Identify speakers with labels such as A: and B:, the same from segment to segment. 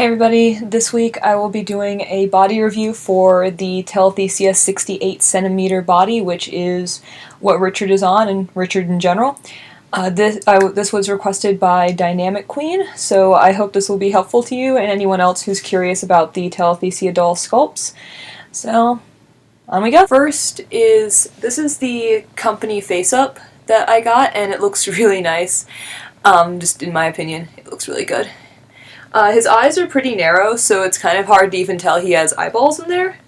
A: Hey everybody, this week I will be doing a body review for the Telesthesia 68 centimeter body, which is what Richard is on and Richard in general. This was requested by Dynamic Queen, so I hope this will be helpful to you and anyone else who's curious about the Telesthesia doll sculpts. So, on we go. First this is the company face-up that I got, and it looks really nice. Just in my opinion, it looks really good. His eyes are pretty narrow, so it's kind of hard to even tell he has eyeballs in there.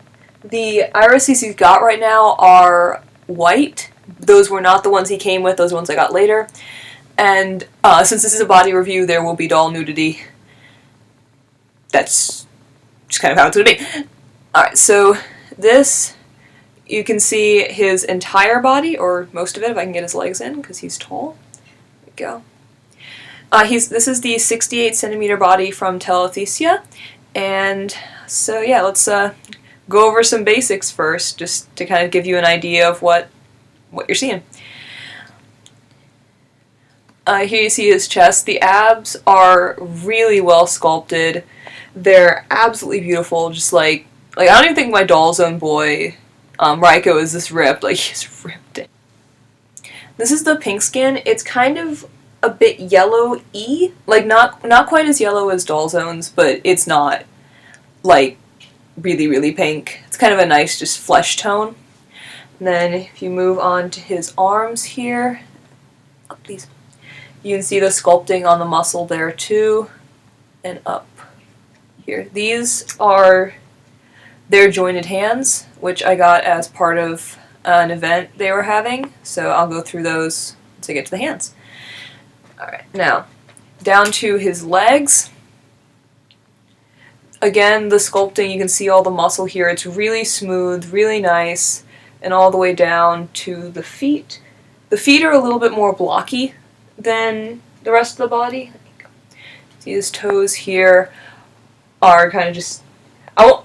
A: The irises he's got right now are white. Those were not the ones he came with, those ones I got later. And since this is a body review, there will be doll nudity. That's just kind of how it's going to be. Alright, so this, you can see his entire body, or most of it if I can get his legs in, because he's tall. There we go. This is the 68 centimeter body from Telesthesia, and so yeah, let's go over some basics first, just to kind of give you an idea of what you're seeing. Here you see his chest. The abs are really well sculpted. They're absolutely beautiful. Just like I don't even think my doll's own boy, Bri-cos, is this ripped. Like, he's ripped it. This is the pink skin. It's kind of a bit yellow-y, like not quite as yellow as Dollzone's, but it's not like really pink. It's kind of a nice just flesh tone. And then if you move on to his arms here, up these, you can see the sculpting on the muscle there too, and up here. These are their jointed hands, which I got as part of an event they were having, so I'll go through those once I get to the hands. Alright, now, down to his legs. Again, the sculpting, you can see all the muscle here. It's really smooth, really nice, and all the way down to the feet. The feet are a little bit more blocky than the rest of the body. See, his toes here are kind of just,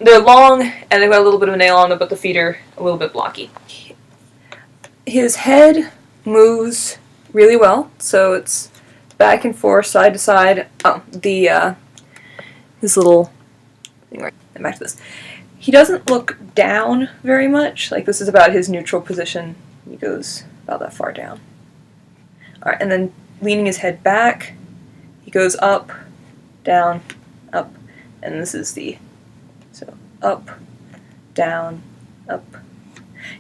A: they're long, and they've got a little bit of a nail on them, but the feet are a little bit blocky. His head moves really well, so it's back and forth, side to side. Oh, his little thing right. And back to this. He doesn't look down very much. Like, this is about his neutral position. He goes about that far down. All right, and then leaning his head back, he goes up, down, up, and this is so up, down, up.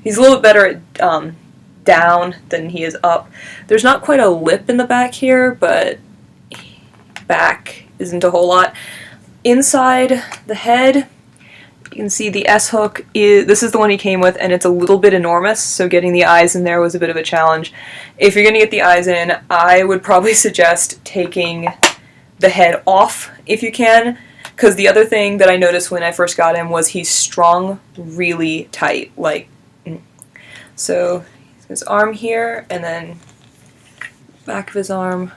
A: He's a little bit better at down than he is up. There's not quite a lip in the back here, but back isn't a whole lot. Inside the head, you can see the S-hook this is the one he came with, and it's a little bit enormous, so getting the eyes in there was a bit of a challenge. If you're going to get the eyes in, I would probably suggest taking the head off if you can, because the other thing that I noticed when I first got him was he's strung really tight, like, so his arm here, and then back of his arm.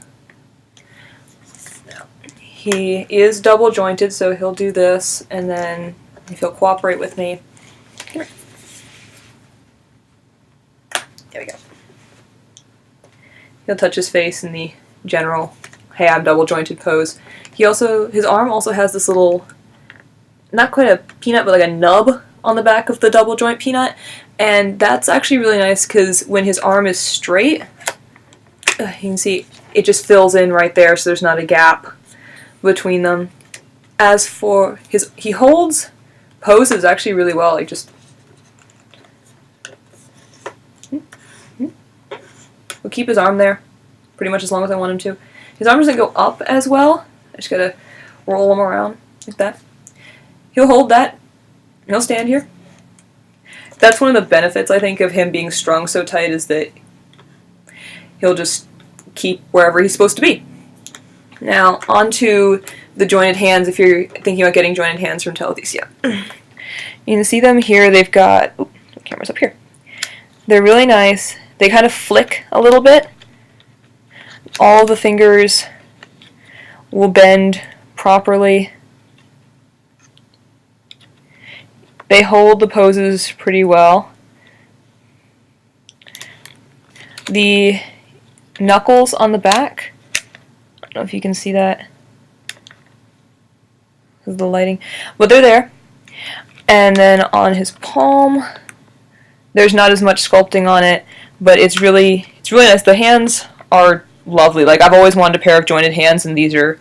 A: Now, he is double jointed, so he'll do this, and then if he'll cooperate with me, come here. There we go. He'll touch his face in the general, hey, I'm double jointed pose. His arm also has this little, not quite a peanut, but like a nub on the back of the double joint peanut, and that's actually really nice because when his arm is straight, you can see it just fills in right there, so there's not a gap between them. As for he holds poses actually really well, like just we'll keep his arm there pretty much as long as I want him to. His arm doesn't go up as well. I just gotta roll him around like that. He'll hold that. He'll stand here. That's one of the benefits, I think, of him being strung so tight, is that he'll just keep wherever he's supposed to be. Now, onto the jointed hands, if you're thinking about getting jointed hands from Telesthesia. You can see them here. They've got, the camera's up here. They're really nice. They kind of flick a little bit. All the fingers will bend properly. They hold the poses pretty well. The knuckles on the back, I don't know if you can see that. the lighting, but they're there. And then on his palm, there's not as much sculpting on it, but it's really nice. The hands are lovely. Like, I've always wanted a pair of jointed hands, and these are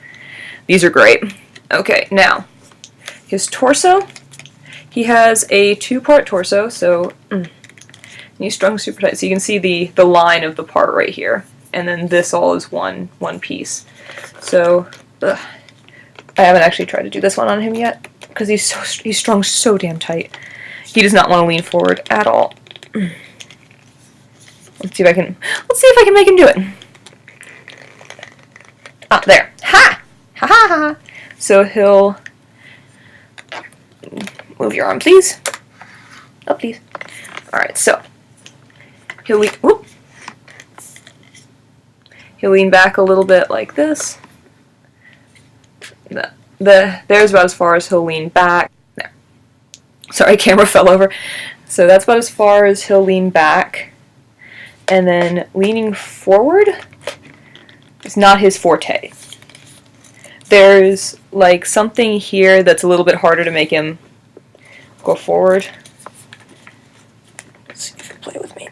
A: great. Okay, now his torso. He has a 2-part torso, so he's strung super tight. So you can see the line of the part right here, and then this all is one piece. So I haven't actually tried to do this one on him yet because he's strung so damn tight. He does not want to lean forward at all. Let's see if I can make him do it. Ah, there. Ha! Ha ha ha! So he'll move your arm, please. Oh, please. Alright, so he'll lean back a little bit like this. There's about as far as he'll lean back. There. Sorry, camera fell over. So that's about as far as he'll lean back. And then leaning forward is not his forte. There's like something here that's a little bit harder to make him go forward. Let's see if you can play with me.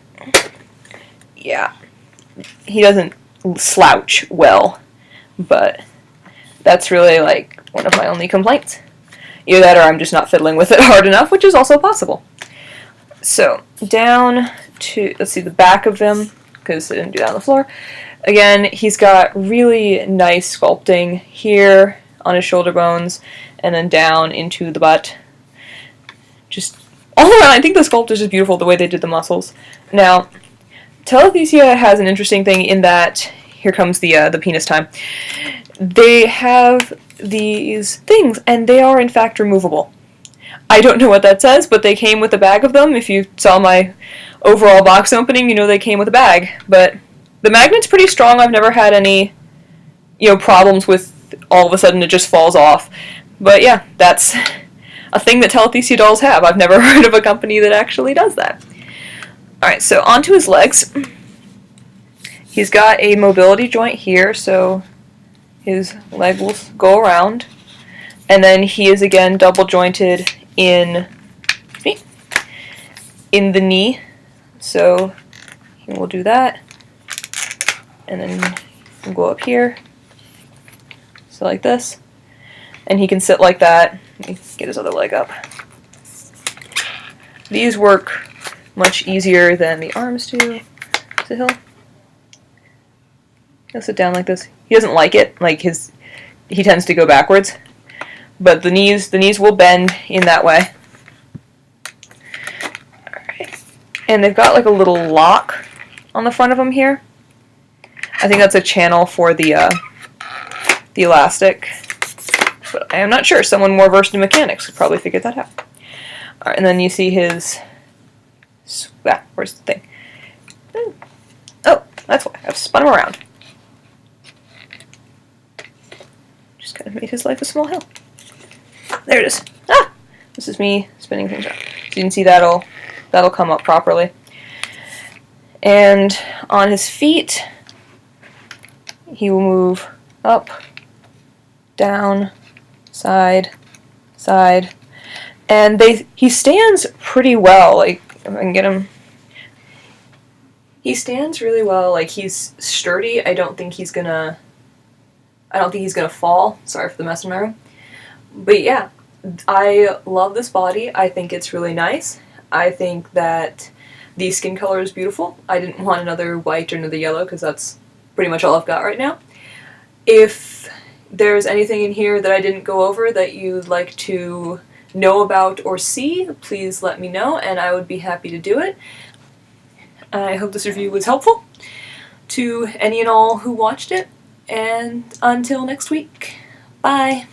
A: Yeah. He doesn't slouch well, but that's really like one of my only complaints. Either that or I'm just not fiddling with it hard enough, which is also possible. So, down to, let's see, the back of him, because I didn't do that on the floor. Again, he's got really nice sculpting here on his shoulder bones, and then down into the butt. Just all around, I think the sculpt is just beautiful, the way they did the muscles. Now, Telesthesia has an interesting thing in that, here comes the penis time. They have these things, and they are in fact removable. I don't know what that says, but they came with a bag of them. If you saw my overall box opening, you know they came with a bag. But the magnet's pretty strong. I've never had any, problems with all of a sudden it just falls off. But yeah, that's a thing that Telesthesia dolls have. I've never heard of a company that actually does that. Alright, so onto his legs. He's got a mobility joint here, so his leg will go around. And then he is again double jointed in the knee. So we'll do that. And then we'll go up here. So like this. And he can sit like that. Let me get his other leg up. These work much easier than the arms do. So he'll sit down like this. He doesn't like it. Like he tends to go backwards. But the knees will bend in that way. Alright. And they've got like a little lock on the front of them here. I think that's a channel for the elastic. But I am not sure. Someone more versed in mechanics could probably figure that out. Alright, and then you see his... where's the thing? Oh, that's why. I've spun him around. Just kind of made his life a small hill. There it is. Ah! This is me spinning things around. So you can see that'll come up properly. And on his feet, he will move up, down, side, side. And he stands pretty well. Like, if I can get him. He stands really well. Like, he's sturdy. I don't think he's gonna fall. Sorry for the mess in my room. But yeah, I love this body. I think it's really nice. I think that the skin color is beautiful. I didn't want another white or another yellow because that's pretty much all I've got right now. If there's anything in here that I didn't go over that you'd like to know about or see, please let me know and I would be happy to do it. I hope this review was helpful to any and all who watched it, and until next week, bye!